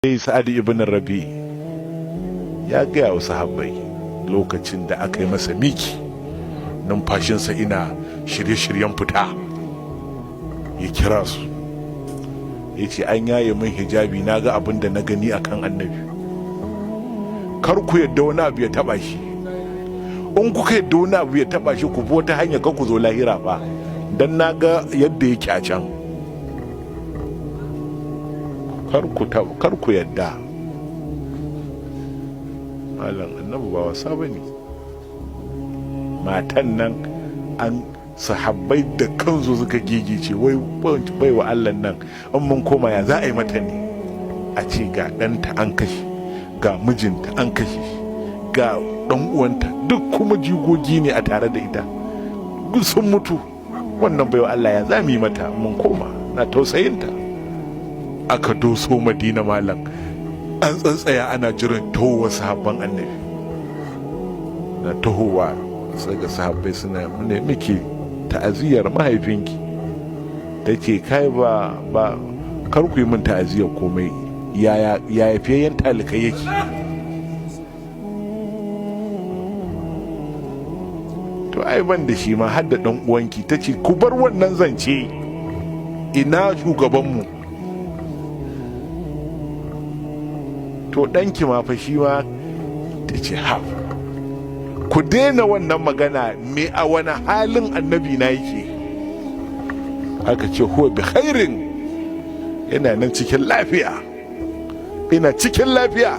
Sa'ad ibn Rabi ya gaya wa sahabbai lokacin da aka yi masa miki numfashinsa ina shirye-shiryen fita, ya kira su ya ce an yaye min hijabi, na ga abin da na gani akan annabi, kar ku yadda wani abu ya taba shi, in kuka yadda wani abu ya taba shi ku bi wata hanya kan ku zo lahira fa, dan na ga yadda yake a can. Kar ku yadda. Malam annabi ba wasa bane. Matan nan an sahabbai da kansu suka gigice, wai bai wa Allah nan in mun koma ya za a yi mata ne, a ce ga ɗanta an kashe, ga mijinta an kashe, ga ɗan uwanta duk kuma jigogi ne a tare da ita, duk sun mutu. Wannan bai wa Allah ya za mu yi mata mun koma, na tausayinta. Aka doso Madina malam, an tsantsaya ana jiran tahowa sahabban annabi, na tahowa sai ga sahabbai suna ne miki ta'aziyar mahaifinki, take kai ba kar ku yi min ta'aziyar komai, ya fiyayyen talikai yake. To ai ban da shi ma har da dan uwanki, tace ku bar wannan zance, ina shugabanmu. To ɗanki ma fa shi ma ta ce ha, ku daina wannan magana, me a wani halin annabi na yake? Aka ce huwa bi khairin, yana nan cikin lafiya, ina cikin lafiya.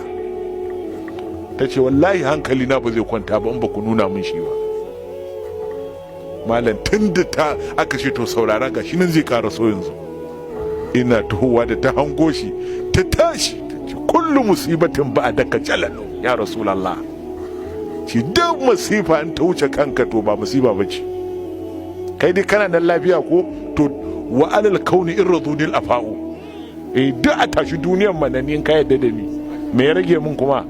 Ta ce wallahi hankali na ba zai kwanta ba in ba ku nuna min shi ba. Malam tun da ta aka ce to saurara ga shi nan zai ƙara so yanzu, ina tuhowa da ta hango shi ta tashi, kullu musibatin ba a daka jalalu ya rasulallah, shi duk masifa in ta wuce kanka to ba musiba ba ce. Kai dai kana nan lafiya ko to wa alal kauni in radunil afa'u, duk a tashi duniyan manani in ka yadda da ni, me ya rage mun kuma?